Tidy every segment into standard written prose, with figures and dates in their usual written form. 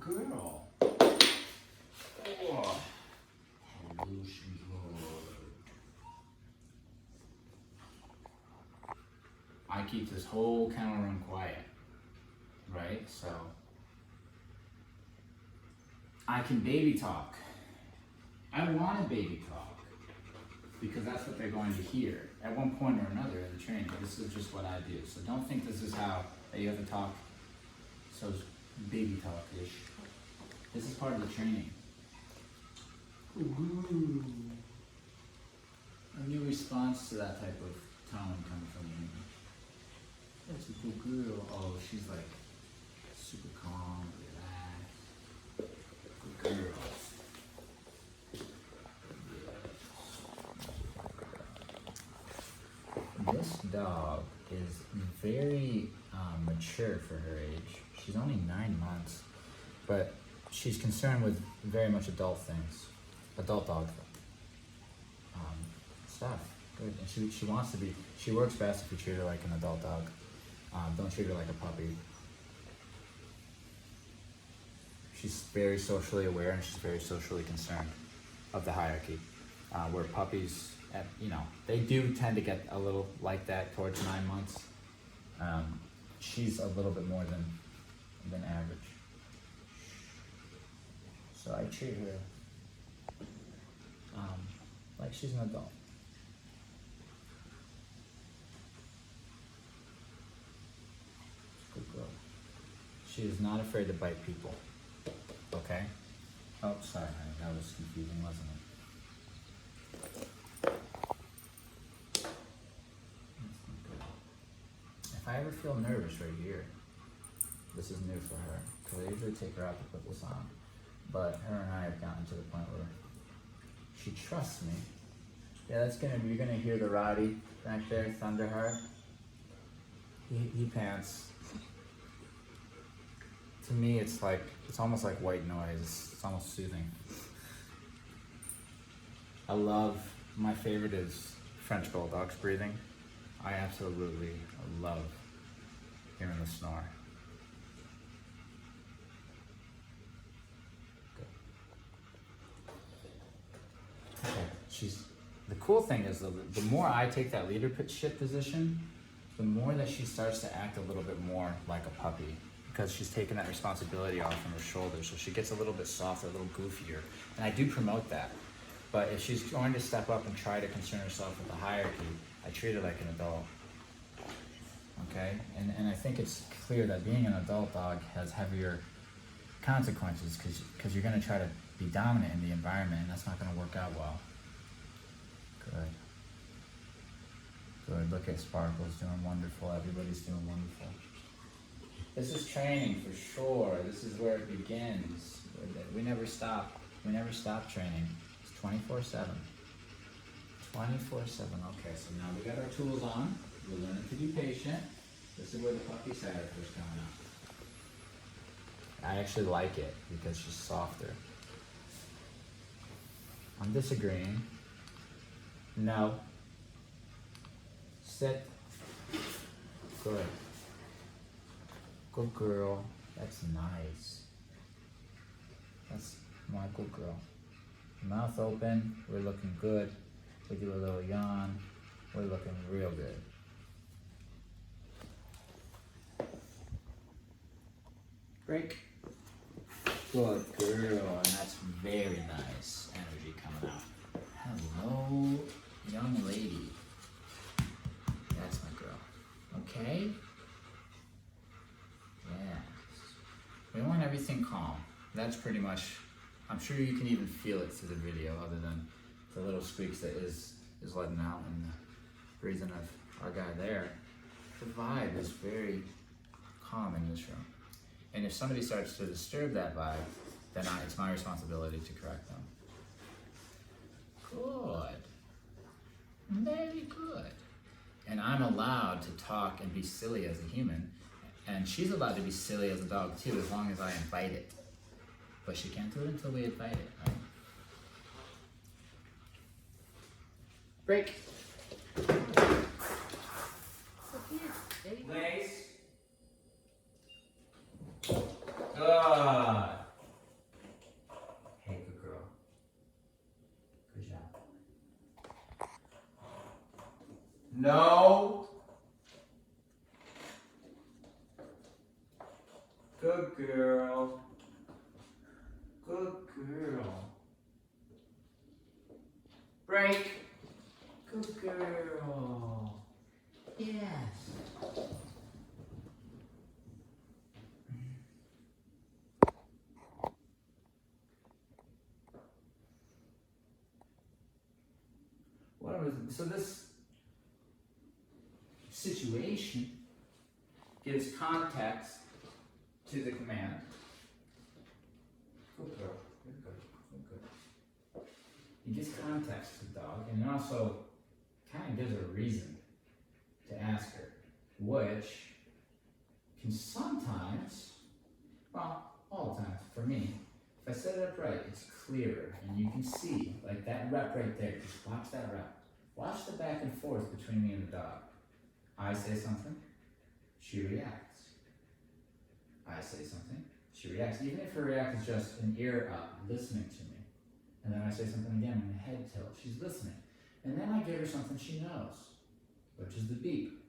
Good girl. Oh. I keep this whole kennel room quiet, right? So I can baby talk. I want to baby talk because that's what they're going to hear at one point or another in the training. This is just what I do. So don't think this is how that you have to talk so baby talk-ish. This is part of the training. Ooh. A new response to that type of tone coming from you. That's a good girl. Oh, she's like super calm, relaxed. Good girl. This dog is very mature for her age. She's only 9 months, but she's concerned with very much adult things, adult dog stuff. Good, and she wants to be. She works best if you treat her like an adult dog. Don't treat her like a puppy. She's very socially aware and she's very socially concerned of the hierarchy. Where puppies, they do tend to get a little like that towards 9 months. She's a little bit more than average. So I treat her like she's an adult. Good girl. She is not afraid to bite people. Okay? Oh, sorry, honey. That was confusing, wasn't it? If I ever feel nervous right here, this is new for her, because I usually take her out to put this on. But her and I have gotten to the point where she trusts me. Yeah, you're gonna hear the Roddy back there, Thunderheart. He pants. To me, it's almost like white noise. It's almost soothing. My favorite is French Bulldogs breathing. I absolutely love hearing the snore. Good. Okay, the cool thing is the more I take that leadership position, the more that she starts to act a little bit more like a puppy, because she's taken that responsibility off from her shoulders, so she gets a little bit softer, a little goofier, and I do promote that. But if she's going to step up and try to concern herself with the hierarchy, I treat her like an adult. Okay? And I think it's clear that being an adult dog has heavier consequences, because you're going to try to be dominant in the environment, and that's not going to work out well. Good. Good. Look at Sparkle's doing wonderful. Everybody's doing wonderful. This is training for sure. This is where it begins. We never stop. We never stop training. It's 24/7. 24/7. Okay, so now we got our tools on. We're learning to be patient. This is where the puppy side first coming out. I actually like it because she's softer. I'm disagreeing. No. Sit. Good. Good girl. That's nice. That's my good girl. Mouth open. We're looking good. We do a little yawn. We're looking real good. Break. Good girl. And that's very nice energy coming out. Hello, young lady. That's my girl. Okay? Yes. We want everything calm. That's pretty much, I'm sure you can even feel it through the video, other than the little squeaks that is letting out and the breathing of our guy there. The vibe is very calm in this room. And if somebody starts to disturb that vibe, then it's my responsibility to correct them. Good. Very good. And I'm allowed to talk and be silly as a human, and she's allowed to be silly as a dog too, as long as I invite it. But she can't do it until we invite it, right? Break. Legs. Good. Good girl. Good girl. Break. Good girl. Yes. So this situation gives context to the command. Good girl. Good girl. Good girl. It gives context to the dog, and it also kind of gives a reason to ask her, which can sometimes, well, all the time, for me, if I set it up right, it's clearer, and you can see, like that rep right there, just watch that rep. Watch the back and forth between me and the dog. I say something, she reacts. I say something, she reacts. Even if her react is just an ear up, listening to me. And then I say something again, and head tilt, she's listening. And then I give her something she knows, which is the beep.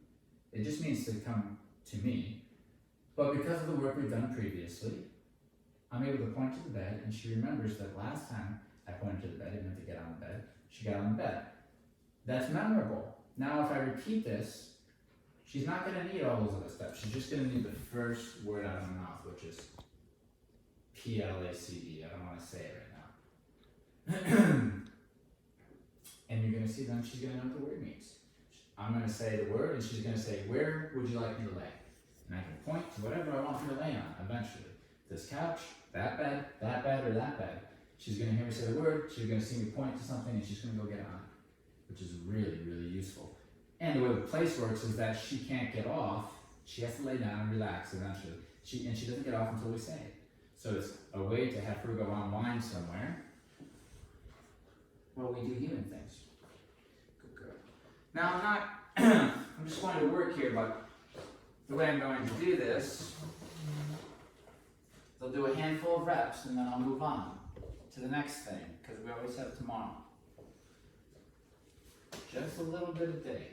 It just means to come to me. But because of the work we've done previously, I'm able to point to the bed, and she remembers that last time I pointed to the bed, it meant to get on the bed. She got on the bed. That's memorable. Now, if I repeat this, she's not going to need all those other steps. She's just going to need the first word out of my mouth, which is P-L-A-C-E. I don't want to say it right now. And you're going to see then she's going to know what the word means. I'm going to say the word, and she's going to say, where would you like me to lay? And I can point to whatever I want her to lay on eventually. This couch, that bed, or that bed. She's going to hear me say the word, she's going to see me point to something, and she's going to go get on it, which is really, really useful. And the way the place works is that she can't get off. She has to lay down and relax eventually. She doesn't get off until we say it. So it's a way to have her go unwind somewhere while we do human things. Good girl. Now I'm not, I'm just going to work here, but the way I'm going to do this, they'll do a handful of reps and then I'll move on to the next thing, because we always have tomorrow. Just a little bit of day.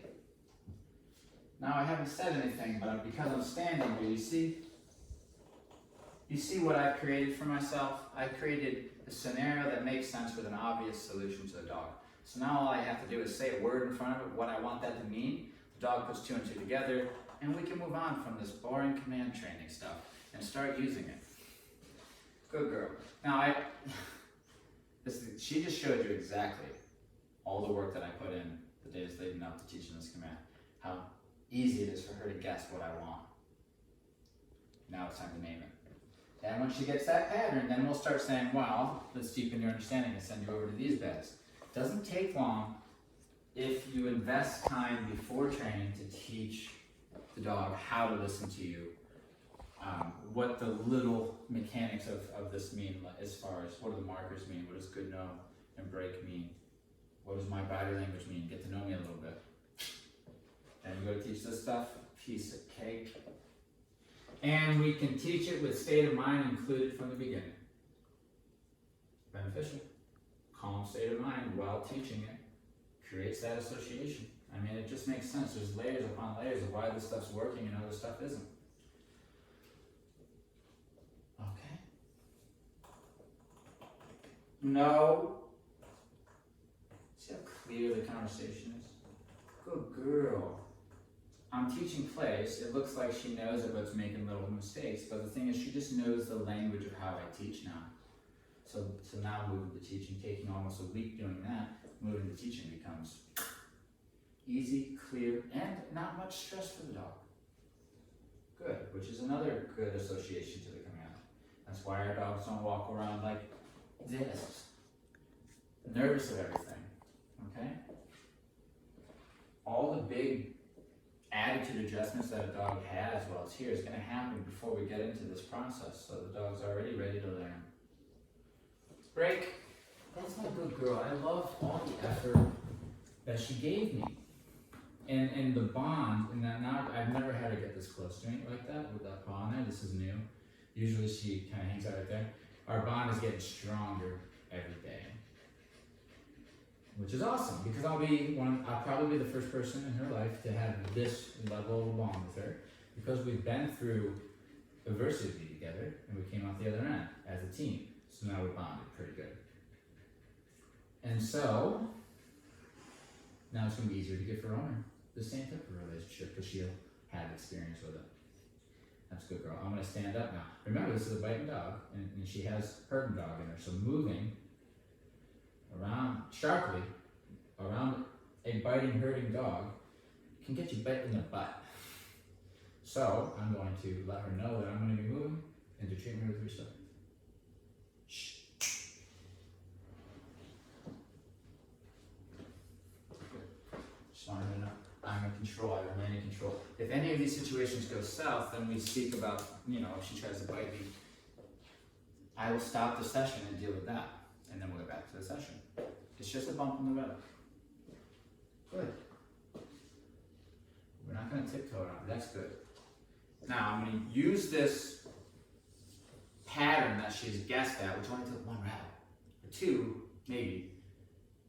Now I haven't said anything, but because I'm standing here, you see what I've created for myself? I created a scenario that makes sense with an obvious solution to the dog. So now all I have to do is say a word in front of it, what I want that to mean. The dog puts two and two together, and we can move on from this boring command training stuff and start using it. Good girl. Now she just showed you exactly all the work that I put in the days leading up to teaching this command. How easy it is for her to guess what I want. Now it's time to name it. And when she gets that pattern, then we'll start saying, well, let's deepen your understanding and send you over to these beds. It doesn't take long if you invest time before training to teach the dog how to listen to you, what the little mechanics of this mean, as far as what do the markers mean, what does good, no, and break mean, what does my body language mean, get to know me a little bit. And you go to teach this stuff, piece of cake. And we can teach it with state of mind included from the beginning. Beneficial. Calm state of mind while teaching it creates that association. I mean, it just makes sense. There's layers upon layers of why this stuff's working and other stuff isn't. Okay. No. See how clear the conversation is? Good girl. I'm teaching place. It looks like she knows it, but it's making little mistakes. But the thing is, she just knows the language of how I teach now. So now moving to teaching, taking almost a week doing that, moving to teaching becomes easy, clear, and not much stress for the dog. Good, which is another good association to the command. That's why our dogs don't walk around like this, nervous of everything, okay? All the big attitude adjustments that a dog has while it's here is going to happen before we get into this process, so the dog's already ready to learn. Break. That's my good girl. I love all the effort that she gave me. And the bond, and now I've never had her get this close to me like that, with that paw on there. This is new. Usually she kind of hangs out right there. Our bond is getting stronger every day, which is awesome, because I'll probably be the first person in her life to have this level of a bond with her, because we've been through adversity together, and we came out the other end as a team. So now we're bonded pretty good. And so, now it's going to be easier to give her owner the same type of relationship because she'll have experience with it. That's a good girl. I'm going to stand up now. Remember, this is a biting dog, and she has herding dog in her. So moving around sharply around a biting, herding dog can get you bit in the butt. So I'm going to let her know that I'm going to be moving and to treat her with respect. Shh. Just want her to know I'm in control. I remain in control. If any of these situations go south, then we speak about, if she tries to bite me, I will stop the session and deal with that, and then we'll go back to the session. It's just a bump in the road. Good. We're not going to tiptoe around it. That's good. Now I'm going to use this pattern that she's guessed at, which only took 1 rep, or 2, maybe.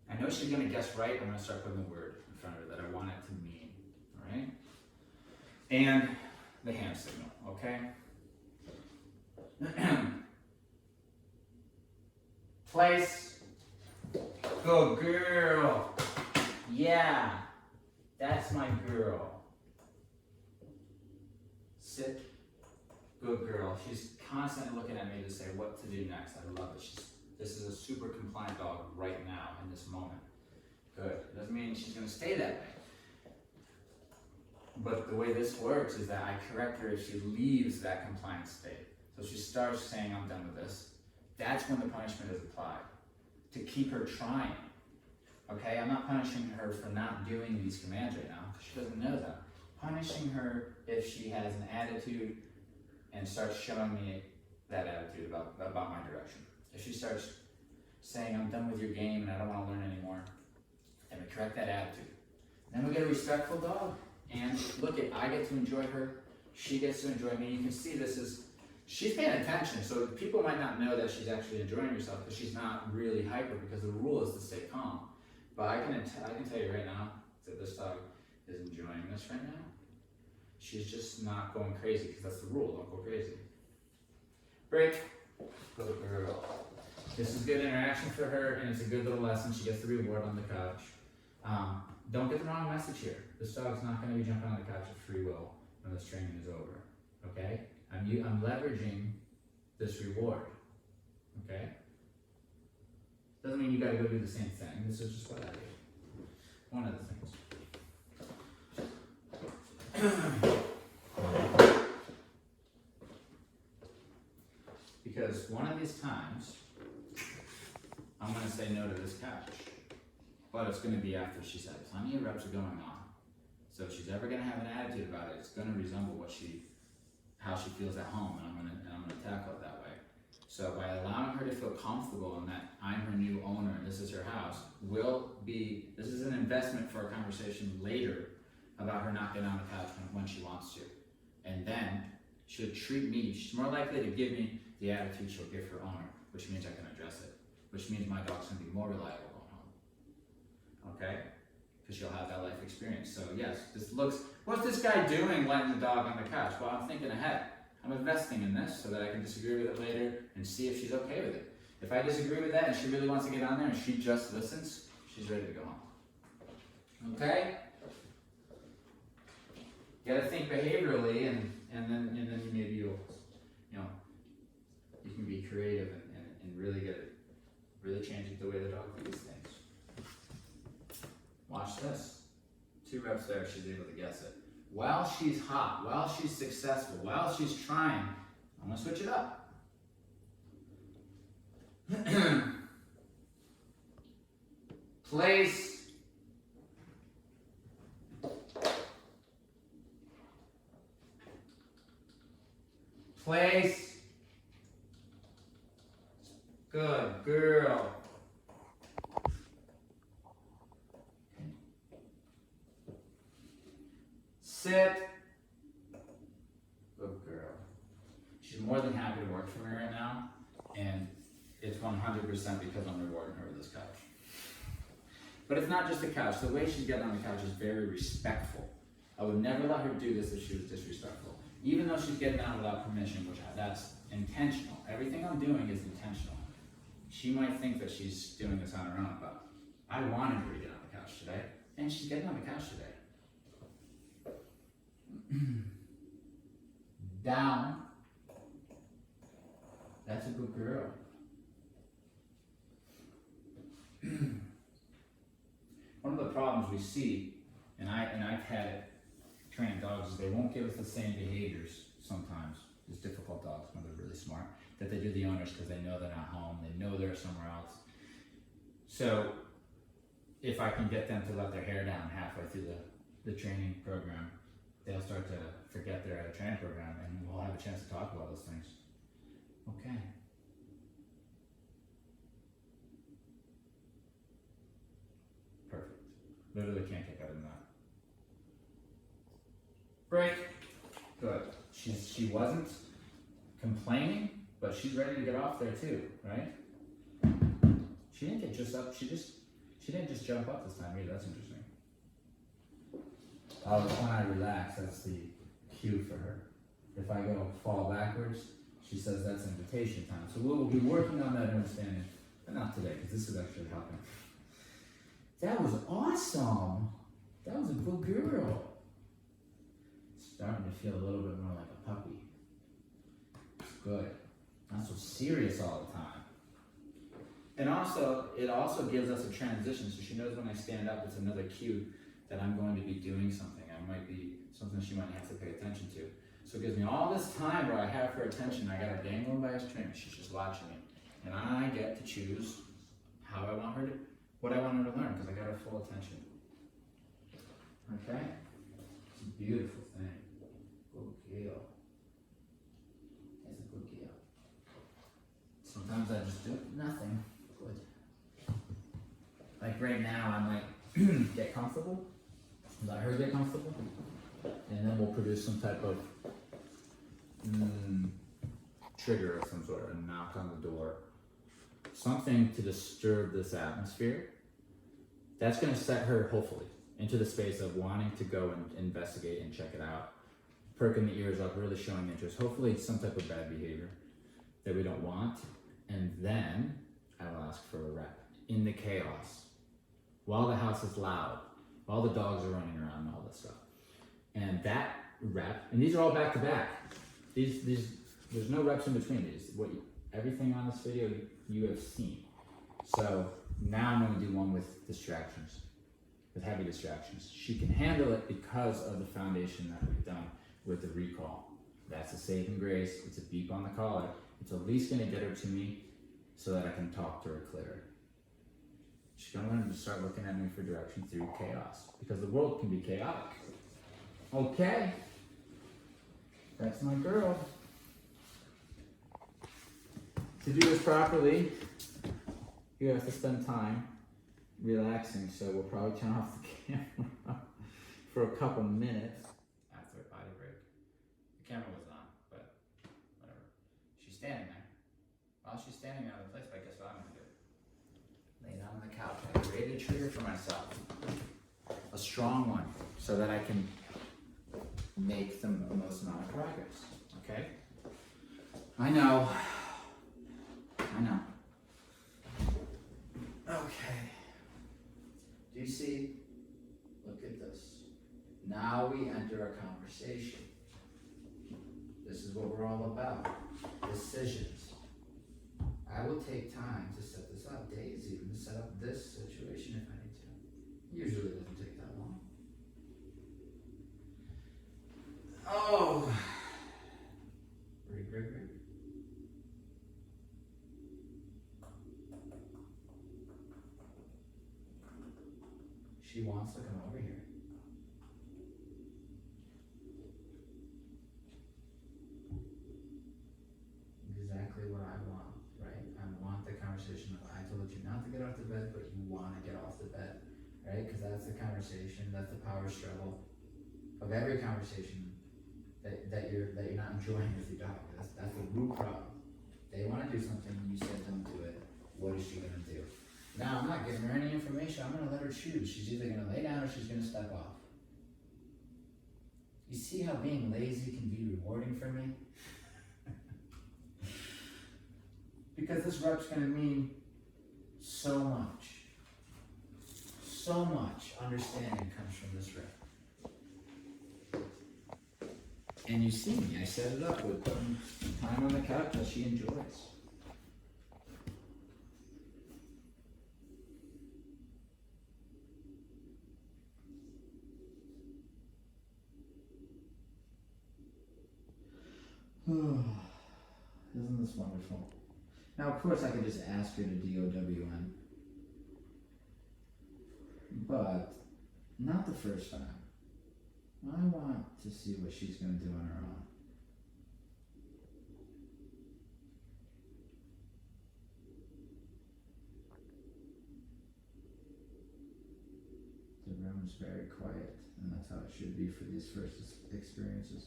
I know she's going to guess right. I'm going to start putting the word in front of her that I want it to mean. All right? And the hand signal. Okay? Place. Good girl. Yeah. That's my girl. Sit. Good girl. She's constantly looking at me to say what to do next. I love it. This is a super compliant dog right now in this moment. Good. Doesn't mean she's going to stay that way. But the way this works is that I correct her if she leaves that compliant state. So she starts saying, I'm done with this. That's when the punishment is applied. To keep her trying. Okay? I'm not punishing her for not doing these commands right now, because she doesn't know them. Punishing her if she has an attitude and starts showing me that attitude about my direction. If she starts saying, I'm done with your game and I don't want to learn anymore, and we correct that attitude. Then we get a respectful dog. And look, I get to enjoy her, she gets to enjoy me. You can see she's paying attention, so people might not know that she's actually enjoying herself because she's not really hyper, because the rule is to stay calm. But I can tell you right now that this dog is enjoying this right now. She's just not going crazy, because that's the rule, don't go crazy. Break. Good girl. This is good interaction for her, and it's a good little lesson. She gets the reward on the couch. Don't get the wrong message here. This dog's not going to be jumping on the couch at free will when this training is over. Okay? I'm leveraging this reward. Okay? Doesn't mean you got to go do the same thing. This is just what I do. One of the things. Because one of these times, I'm going to say no to this couch. But it's going to be after she's had plenty of reps going on. So if she's ever going to have an attitude about it, it's going to resemble how she feels at home, and I'm going to tackle it that way. So by allowing her to feel comfortable in that I'm her new owner and this is her house, this is an investment for a conversation later about her not getting on the couch when she wants to. And then she'll treat me, she's more likely to give me the attitude she'll give her owner, which means I can address it, which means my dog's going to be more reliable. Okay? Because she'll have that life experience. So yes, what's this guy doing letting the dog on the couch? Well, I'm thinking ahead. I'm investing in this so that I can disagree with it later and see if she's okay with it. If I disagree with that and she really wants to get on there and she just listens, she's ready to go home. Okay? You gotta think behaviorally, and then maybe you can be creative and really change the way the dog views things. Watch this. 2 reps there, she's able to guess it. While she's hot, while she's successful, while she's trying, I'm going to switch it up. Place. Place. Good girl. Sit. Good girl. She's more than happy to work for me right now, and it's 100% because I'm rewarding her with this couch. But it's not just the couch. The way she's getting on the couch is very respectful. I would never let her do this if she was disrespectful. even though she's getting out without permission, which that's intentional. Everything I'm doing is intentional. She might think that she's doing this on her own, but I wanted her to get on the couch today, and she's getting on the couch today. Down. That's a good girl. One of the problems we see, and I've had it training dogs, is they won't give us the same behaviors sometimes. These difficult dogs, when they're really smart, that they do the owners because they know they're not home, they know they're somewhere else. So if I can get them to let their hair down halfway through the training program, they'll start to forget they're at a training program, and we'll have a chance to talk about those things. Okay. Perfect. Literally can't get better than that. Break. Good. She wasn't complaining, but she's ready to get off there too, right? She didn't get just up. She didn't just jump up this time either. That's interesting. Oh, when I relax, that's the cue for her. If I go fall backwards, she says that's invitation time. So we'll be working on that understanding, but not today, because this is actually helping. That was awesome. That was a good girl. Starting to feel a little bit more like a puppy. It's good. Not so serious all the time. And also, it also gives us a transition, so she knows when I stand up, it's another cue that I'm going to be doing something. I might be something she might have to pay attention to. So it gives me all this time where I have her attention. I got her dangling by a string. She's just watching me. And I get to choose how I want her to, what I want her to learn, because I got her full attention. Okay? It's a beautiful thing. Good girl. That's a good girl. Sometimes I just do nothing. Good. Like right now, I might get comfortable. Let her get comfortable. And then we'll produce some type of trigger of some sort, a knock on the door. Something to disturb this atmosphere. That's going to set her, hopefully, into the space of wanting to go and investigate and check it out. Perking the ears up, really showing interest. Hopefully it's some type of bad behavior that we don't want. And then I will ask for a rep in the chaos. While the house is loud, while the dogs are running around and all this stuff. And that rep, and these are all back to back. There's no reps in between these. Everything on this video you have seen. So now I'm going to do one with distractions, with heavy distractions. She can handle it because of the foundation that we've done with the recall. That's a saving grace. It's a beep on the collar. It's at least going to get her to me so that I can talk to her clearer. She's going to learn to start looking at me for direction through chaos, because the world can be chaotic. Okay, that's my girl. To do this properly, you have to spend time relaxing, so we'll probably turn off the camera for a couple minutes after a potty break. The camera was on, but whatever. She's standing there. While she's standing there in the place, I guess what I'm going to do? Lay down on the couch. I created a trigger for myself. A strong one, so that I can make the most amount of progress, okay? I know. Okay. Do you see? Look at this. Now we enter a conversation. This is what we're all about. Decisions. I will take time to set this up, days even, to set up this situation if I need to. Usually it doesn't take that long. Oh. Rig. She wants to come over here. Exactly what I want, right? I want the conversation of, I told you not to get off the bed, but you want to get off the bed, right? Because that's the conversation, that's the power struggle of every conversation that you're not enjoying with your dog. That's the root problem. They want to do something, you said don't do it. What is she gonna do? Now I'm not giving her any information. I'm gonna let her choose. She's either gonna lay down or she's gonna step off. You see how being lazy can be rewarding Because this rep's gonna mean so much. So much understanding comes from this rep. And you see me, I set it up with putting time on the couch that she enjoys. Isn't this wonderful? Now, of course, I could just ask her to DOWN, but not the first time. I want to see what she's going to do on her own. The room's very quiet, and that's how it should be for these first experiences.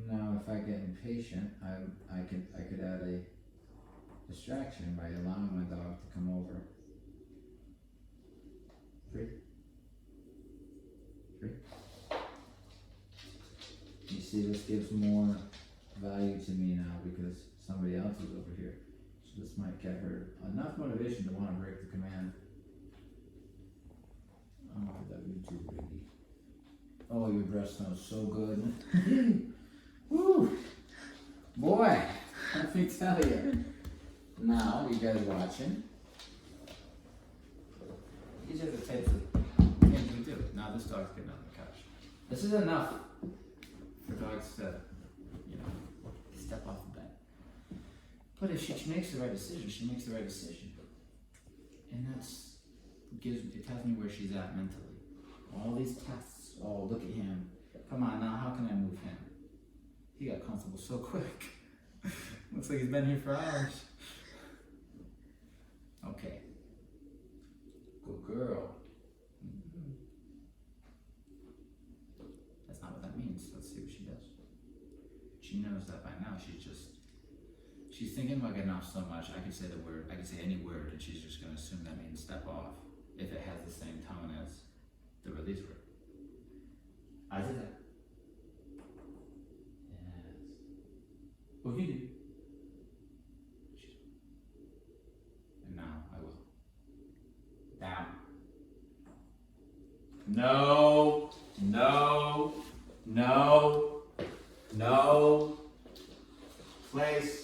Now, if I get impatient, I could add a distraction by allowing my dog to come over. 3. You see, this gives more value to me now because somebody else is over here. So this might get her enough motivation to want to break the command. Oh, W2 baby. Oh, your breath smells so good. Woo! Boy, let me tell you. Now, you guys watching, these are the types of things we do. Now this dog's getting on the couch. This is enough for dogs to, step off the bed. But if she makes the right decision, she makes the right decision. And it tells me where she's at mentally. All these tests, oh, look at him. Come on now, how can I move him? He got comfortable so quick. Looks like he's been here for hours. Okay. Good girl. Mm-hmm. That's not what that means. Let's see what she does. She knows that by now. She's thinking about getting off so much. I could say any word, and she's just going to assume that means step off if it has the same tone as the release word. I did that. Yes. Well, you do. And now I will. Down. No. No. No. No. Place.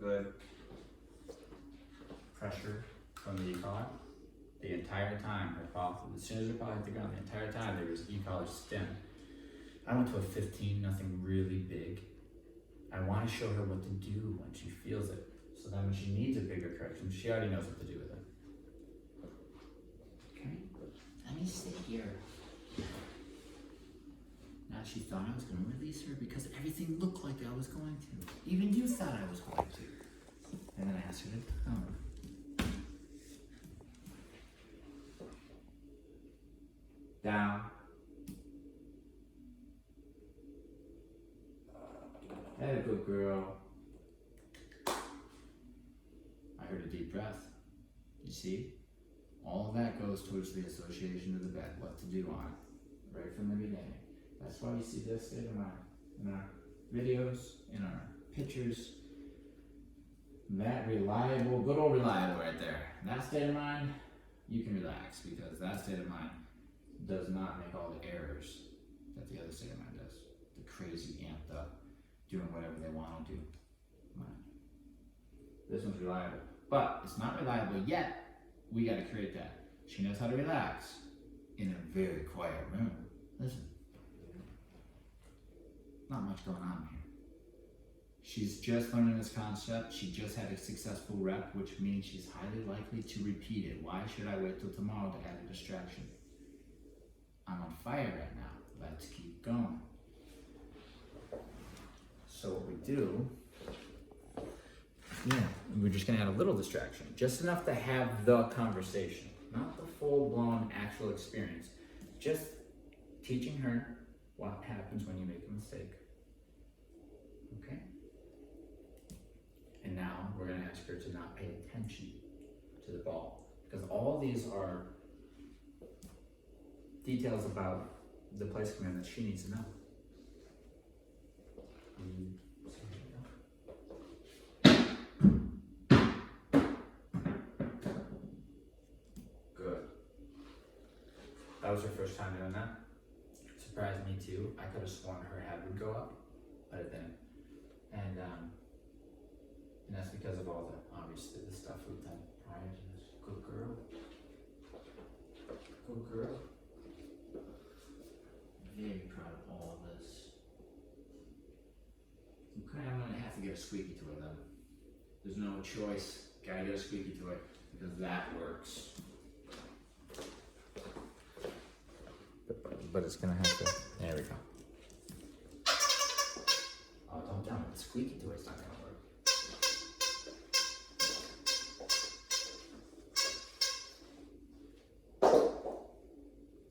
Good. Pressure from the e-collar. The entire time, her paw, as soon as her paw hit the ground, the entire time there was e-collar stem. I went to a 15, nothing really big. I want to show her what to do when she feels it. So that when she needs a bigger correction, she already knows what to do with it. Okay, let me sit here. Now she thought I was going to release her because everything looked like I was going to. Even you thought I was going to. And then I asked her to come. Down. That a good girl. I heard a deep breath. You see? All of that goes towards the association of the bed, what to do on it, right from the beginning. That's why you see this state of mind in our videos, in our pictures. That reliable, good old reliable right there. That state of mind, you can relax because that state of mind does not make all the errors that the other state of mind does. The crazy amped up, doing whatever they want to do. Mind. This one's reliable, but it's not reliable yet. We got to create that. She knows how to relax in a very quiet room. Listen, not much going on here. She's just learning this concept. She just had a successful rep, which means she's highly likely to repeat it. Why should I wait till tomorrow to add a distraction? I'm on fire right now. Let's keep going. So what we do, we're just gonna add a little distraction, just enough to have the conversation, not the full-blown actual experience. Just teaching her what happens when you make a mistake. Okay? And now we're gonna ask her to not pay attention to the ball, because all these are details about the place command that she needs to know. Good. That was her first time doing that. Surprised me too. I could have sworn her head would go up, but it didn't. And that's because of all the, obviously, the stuff we've done prior to this. Good girl. Good girl. Very proud of all of this. Okay, I'm gonna have to get a squeaky toy though. There's no choice. Gotta get a squeaky toy because that works. But it's gonna have to. There we go. Oh, don't tell me the squeaky toy's not gonna work.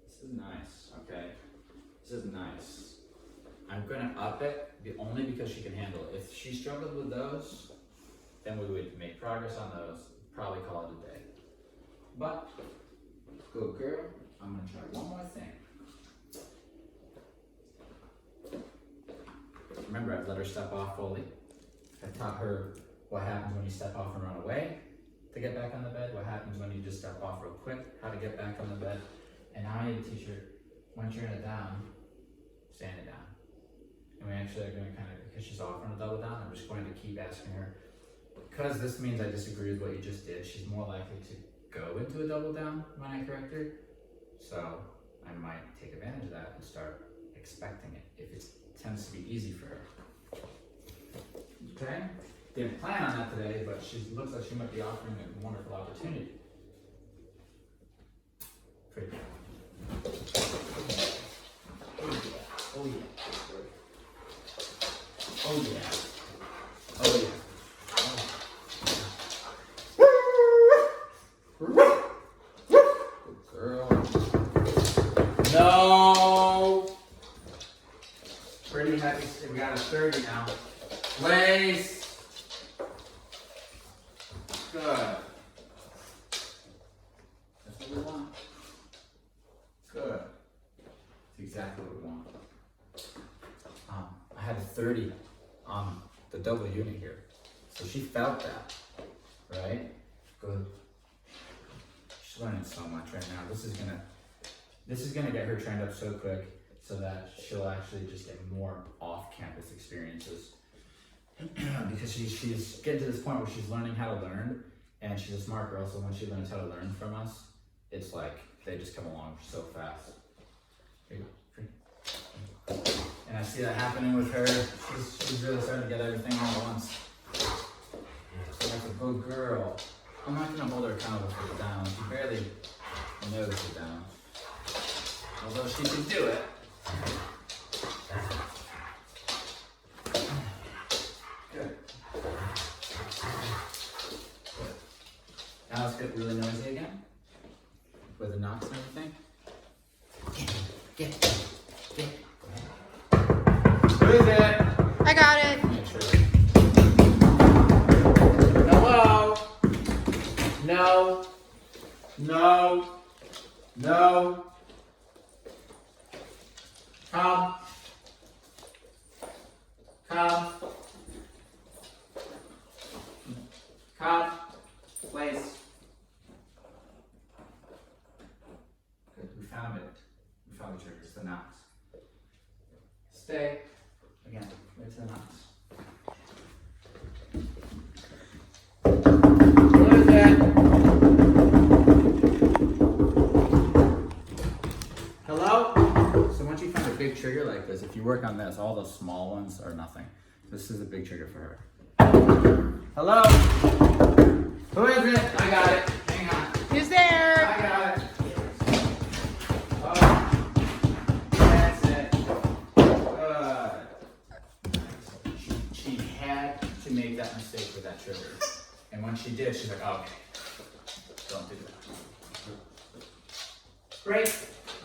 This is nice. Okay, this is nice. I'm gonna up it only because she can handle it. If she struggled with those, then we would make progress on those. Probably call it a day. But good girl. I'm gonna try one more thing. Remember, I've let her step off fully. I've taught her what happens when you step off and run away to get back on the bed, what happens when you just step off real quick, how to get back on the bed. And now I need to teach her, once you're in a down, stand it down. And we actually are going to kind of, because she's off on a double down, I'm just going to keep asking her, because this means I disagree with what you just did, she's more likely to go into a double down when I correct her. So I might take advantage of that and start expecting it if it tends to be easy for her. Okay? Didn't plan on that today, but she looks like she might be offering a wonderful opportunity. Pretty good. Oh yeah. Oh yeah. Oh yeah. Oh yeah. Good girl. No. Pretty heavy. We got a 30 now. Place. Good. That's what we want. Good. That's exactly what we want. I had a 30 on the double unit here. So she felt that. Right? Good. She's learning so much right now. This is gonna get her trained up so quick so that she'll actually just get more off-campus experiences. Because she's getting to this point where she's learning how to learn, and she's a smart girl, so when she learns how to learn from us, it's like they just come along so fast. Here you go. And I see that happening with her. She's really starting to get everything all at once. So that's a good girl. I'm not gonna hold her accountable for the down. She barely knows the down. Although she can do it. Good. Now let's get really noisy again. With the knocks and everything. Get. Go ahead. Who is it? I got it. Make sure. Hello? No. Come. Place. Good. We found it. We found the trigger. It's the knocks. Stay. Again. Right to the knocks. What is that? Hello? So once you find a big trigger like this, if you work on this, all those small ones are nothing. This is a big trigger for her. Hello? Who is it? I got it. Hang on. Who's there? I got it. Oh, that's it. Good. She had to make that mistake with that trigger. And when she did, she's like, oh, okay, don't do that. Great.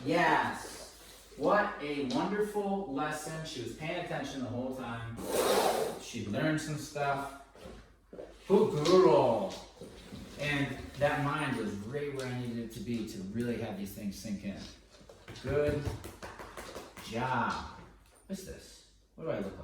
Yes. What a wonderful lesson. She was paying attention the whole time. She learned some stuff. Good girl. And that mind was right where I needed it to be to really have these things sink in. Good job. What's this? What do I look like?